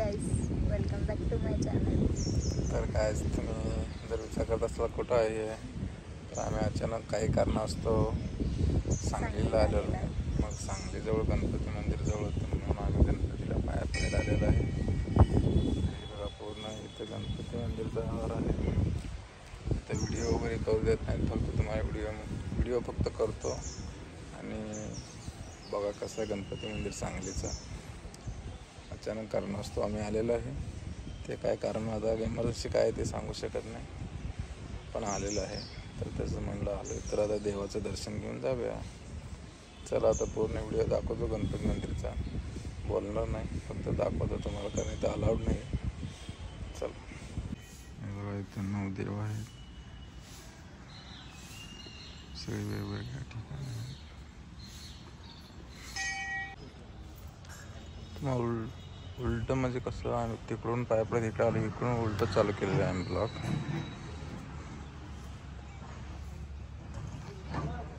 Guys, welcome back to my channel. तर काय तुम्ही जर विचार करत असला कुठं आहे, तर आम्ही अचानक काही कारणास्तव सांगलीला आलेलो. मग सांगलीजवळ गणपती मंदिरजवळ होतं म्हणून आम्ही गणपतीला पाया पडायला आलेलो आहे. बघा पूर्ण इथं गणपती मंदिरचा आवार आहे. इथं व्हिडिओ वगैरे करू देत नाहीत, फक्त तुम्हाला व्हिडिओ फक्त करतो. आणि बघा कसं आहे गणपती मंदिर सांगलीचं. अचानक कारणास्तव आम्ही आलेलो आहे. ते काय कारण आता इमर्जन्सी काय ते सांगू शकत नाही, पण आलेलं आहे. तर त्याचं म्हणलं आलं तर आता देवाचं दर्शन घेऊन जाऊया. चला आता पूर्ण व्हिडिओ दाखवतो गणपती मंदिरचा. बोलणार नाही, फक्त दाखवतो तुम्हाला, कारण इथं अलाउड नाही. चला बघा इथं 9 देव आहेत, सगळे वेगवेगळ्या ठिकाणी आहेत. तुम्हाला उलटं म्हणजे कसं, आम्ही तिकडून पायपडत इकडे आलो, इकडून उलटं चालू केलेलं आहे आम्ही ब्लॉग.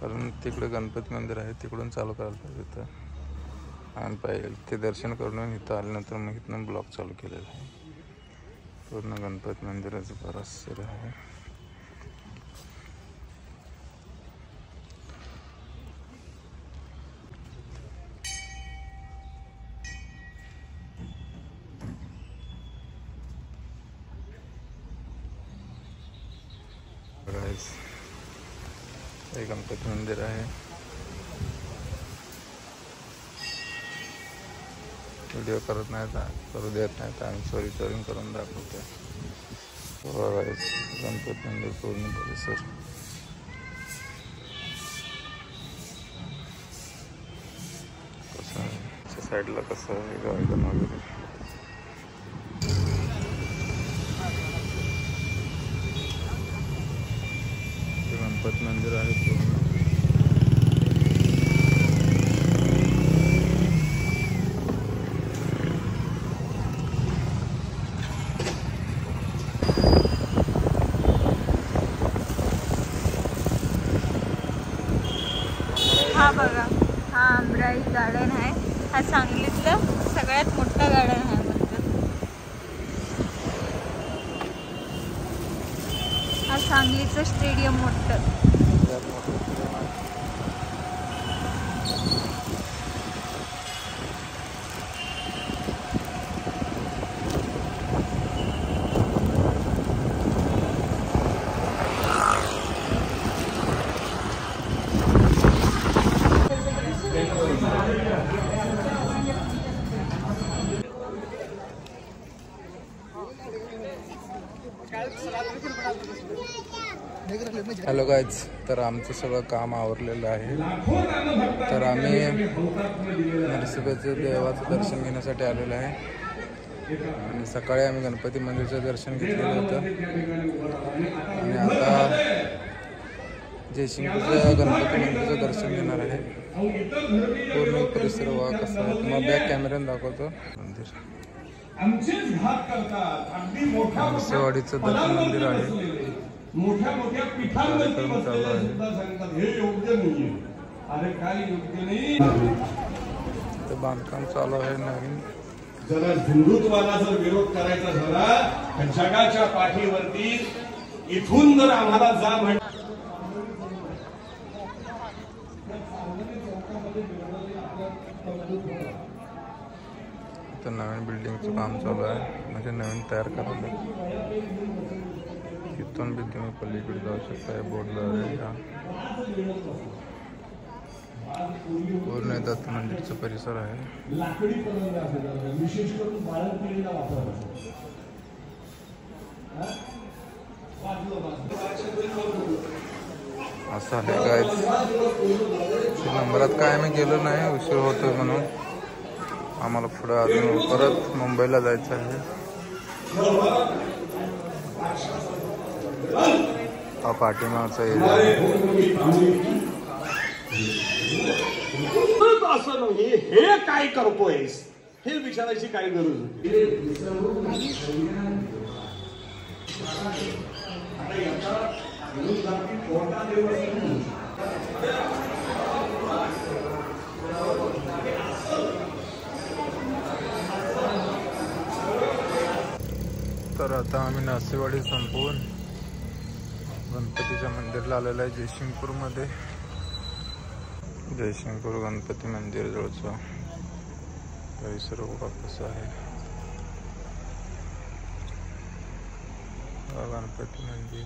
कारण तिकडे गणपती मंदिर आहे, तिकडून चालू करायला पाहिजे तर आणि पाहिजे ते दर्शन करून इथं आल्यानंतर मग इथनं ब्लॉग चालू केलेला आहे. पूर्ण गणपती मंदिराचं बरंचसं आहे. हे गणपती मंदिर आहे. व्हिडिओ करत नाही, करू देत नाही, तर आम्ही चोरी करून दाखवतो. गणपती मंदिर पूर्ण परिसर. कसं आहे साईडला कसं आहे गार्डन वगैरे. गणपती मंदिर आहे पूर्ण. हा बघा, हा आमराई गार्डन आहे. हा सांगलीतलं सगळ्यात मोठं गार्डन आहे म्हणतात. हा सांगलीचं स्टेडियम मोठं. हॅलो गाईज, तर आमचं सगळं काम आवरलेलं आहे. तर आम्ही नरसोबाच्या देवाचं दर्शन घेण्यासाठी आलेलो आहे. आणि सकाळी आम्ही गणपती मंदिरचं दर्शन घेतलेलं होतं. आणि आता जयसिंगपूरच्या गणपती मंदिरचं दर्शन घेणार आहे. पूर्ण परिसर वा कसा आहे तुम्हाला बॅक कॅमेऱ्याने दाखवतो. मंदिर नरसेवाडीचं दत्त मंदिर आहे. मोठ्या मोठ्या पीठांवरती बसलेले सुद्धा सांगतात हे योग्य नाहीये. अरे काय योग्य नाही, ते बांधकाम चालू आहे नवीन. जरा हिंदुत्वाला जर विरोध करायचा झाला, जगाच्या पाठीवरती इथून जर आम्हाला जा म्हण. तर नवीन बिल्डिंगचं काम चालू आहे, म्हणजे नवीन तयार करायला. इथून बी तुम्ही पलीकडे जाऊ शकता. या बोर्डला पूर्ण दत्त मंदिरचा परिसर आहे. असं आहे काय, नंबरात काय आम्ही गेलो नाही, उशीर होतोय म्हणून. आम्हाला पुढे अजून परत मुंबईला जायचं आहे. हा पाठीमागचा एरिया आहे. असं नाही, हे काय करतोयस हे विचारायची काय गरज होती. तर आता आम्ही नरसीवाडी संपवून गणपतीच्या मंदिरला आलेलं आहे जयसिंगपूरमध्ये. जयसिंगपूर गणपती मंदिर जवळचा परिसर बघा कसं आहे. गणपती मंदिर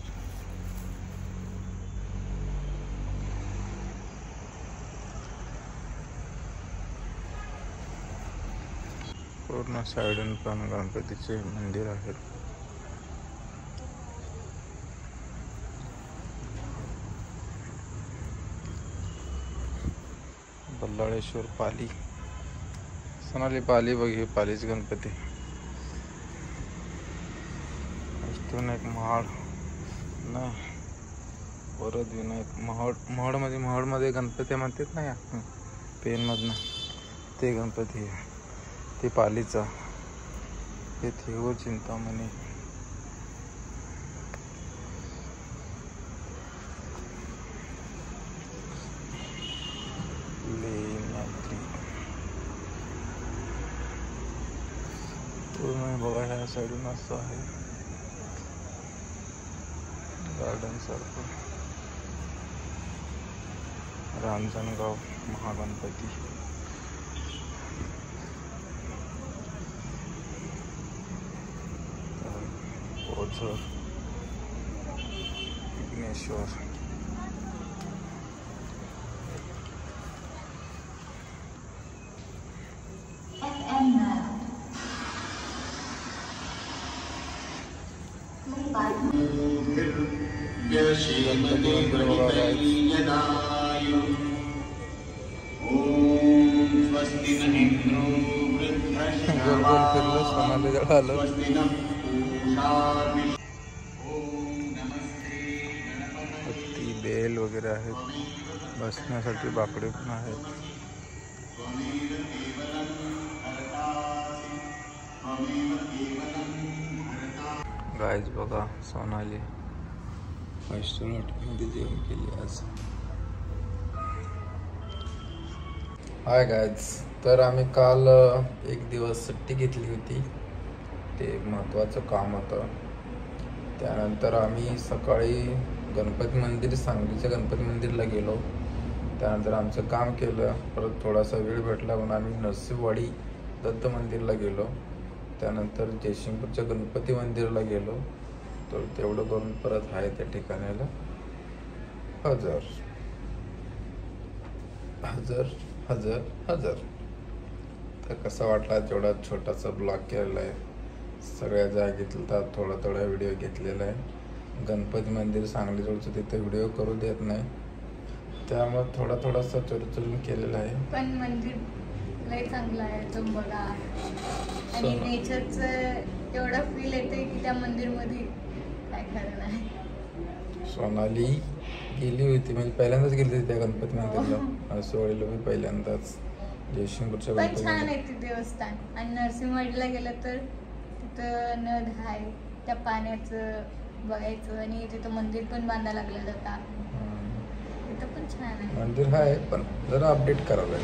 पूर्ण साईडून पण गणपतीचे मंदिर आहेत. बल्लाळेश्वर पाली, सोनाली पाली बघ, हे पालीच गणपती. इथून एक महाड नाही परत विनायक महडमध्ये गणपती म्हणतात ना या पेनमधनं, ते गणपती आहे ते पालीचा. हे थेऊर चिंतामणी. पूर्ण बघा ह्या साईडून असं आहे गार्डन सारखं. रांजणगाव महागणपती. ओझर, विघ्नेश्वर. गोल फिरलं सोनाली जवळ आलं. बेल वगैरे आहेत, बसण्यासाठी बाकडे पण आहेत. गाईज बघा सोनाली 5 स्टार हॉटेलमध्ये जेवण केले आज. हाय गाईज, तर आम्ही काल एक दिवस सुट्टी घेतली होती, ते महत्त्वाचं काम होतं. त्यानंतर आम्ही सकाळी गणपती मंदिर, सांगलीच्या गणपती मंदिरला गेलो. त्यानंतर आमचं काम केलं. परत थोडासा वेळ भेटला म्हणून आम्ही नरसिंहवाडी दत्त मंदिरला गेलो. त्यानंतर जयसिंगपूरच्या गणपती मंदिरला गेलो. तर तेवढं करून परत आहे त्या ठिकाणाला हजर. तर कसा वाटला तेवढा छोटासा ब्लॉग केलेला आहे. सगळ्या जागेतला थोडा व्हिडिओ घेतलेला आहे. गणपती मंदिर सांगली जवळचं तिथे व्हिडिओ करू देत नाही, त्यामुळे थोडासा चुरून केलेला आहे. पण मंदिर लय चांगलं आहे, तुम्ही बघा. आणि नेचरचं एवढं फील येते की त्या मंदिरमध्ये काय खरं नाही. सोनाली गेली होती, म्हणजे पहिल्यांदाच गेली होती त्या गणपती मंदिरला. सोहळीला मी पहिल्यांदाच जयसिंगपूरच्या पण छान आहे ते देवस्थान. आणि नरसिंहवाडीला गेलं तर तिथं नद आहे, त्या पाण्याचं बघायचं. आणि तिथं मंदिर पण बांधायला लागलं जाता, तिथं पण छान आहे. मंदिर आहे पण जरा अपडेट करावं.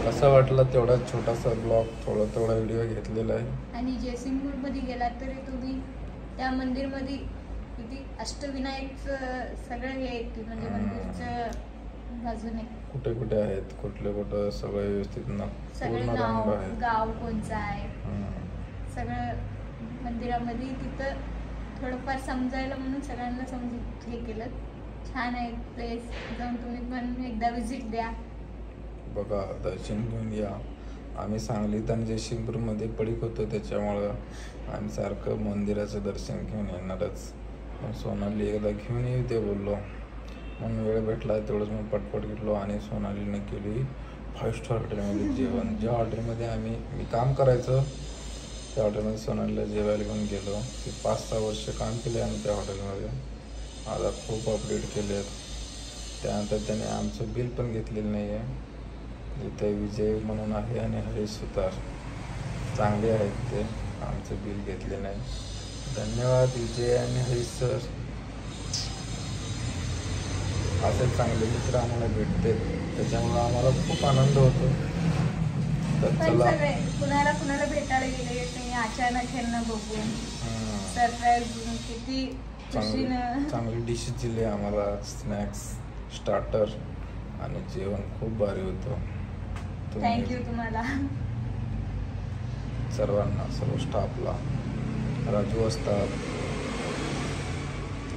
कसा वाटला तेवढा छोटासा ब्लॉग, थोडा व्हिडिओ घेतलेला आहे. आणि जयसिंगपूरमध्ये गेला तरी तुम्ही त्या मंदिरमध्ये किती अष्टविनायकचं सगळं हे म्हणजे मंदिरच्या बाजूने कुठे आहेत, कुठं सगळं व्यवस्थित ना, सगळं गाव कोणचं आहे सगळं मंदिरामध्ये. तिथं थोडंफार समजायला म्हणून सगळ्यांना हे केलं. छान आहे प्लेस, जाऊन तुम्ही पण एकदा विजिट द्या. बघा, दर्शन घेऊन या. आम्ही सांगलीत आणि जयसिंगपूरमध्ये पडीक होतो, त्याच्यामुळं आम्ही सारखं मंदिराचं दर्शन घेऊन येणारच. पण सोनाली एकदा घेऊन येऊ ते बोललो, म्हणून वेळ भेटला तेवढंच मी पटपट घेतलो. आणि सोनालीने केली 5 स्टार हॉटेलमध्ये जेवण. ज्या हॉटेलमध्ये मी काम करायचं त्या हॉटेलमध्ये सोनालीला जेवायला घेऊन गेलो. ते 5-6 वर्ष काम केले आम्ही त्या हॉटेलमध्ये. आता खूप अपडेट केले आहेत. त्यानंतर त्याने आमचं बिल पण घेतलेलं नाही आहे. इथे विजय म्हणून आहे आणि हरीश सुतार चांगले आहेत, ते आमचं बिल घेतले नाही. धन्यवाद विजय आणि हरीश सर. असे चांगले मित्र आम्हाला भेटते, त्याच्यामुळे आम्हाला खूप आनंद होतो. तर चला, कुणाला भेटायला गेले तुम्ही अचानक यांना बघून हम्म. सरप्राईज किती खुशीनं चांगली डिशेस दिली आम्हाला, स्नॅक्स, स्टार्टर आणि जेवण खूप भारी होतं. थँक्यू तुम्हाला. सर्वांना, सर्व स्टाफला, राजू असतात,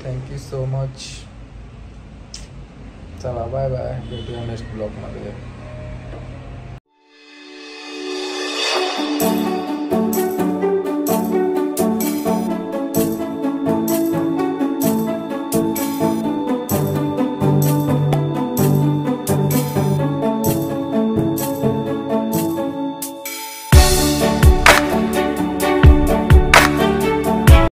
थँक्यू सो मच. चला बाय बाय, भेटूया नेक्स्ट ब्लॉगमध्ये.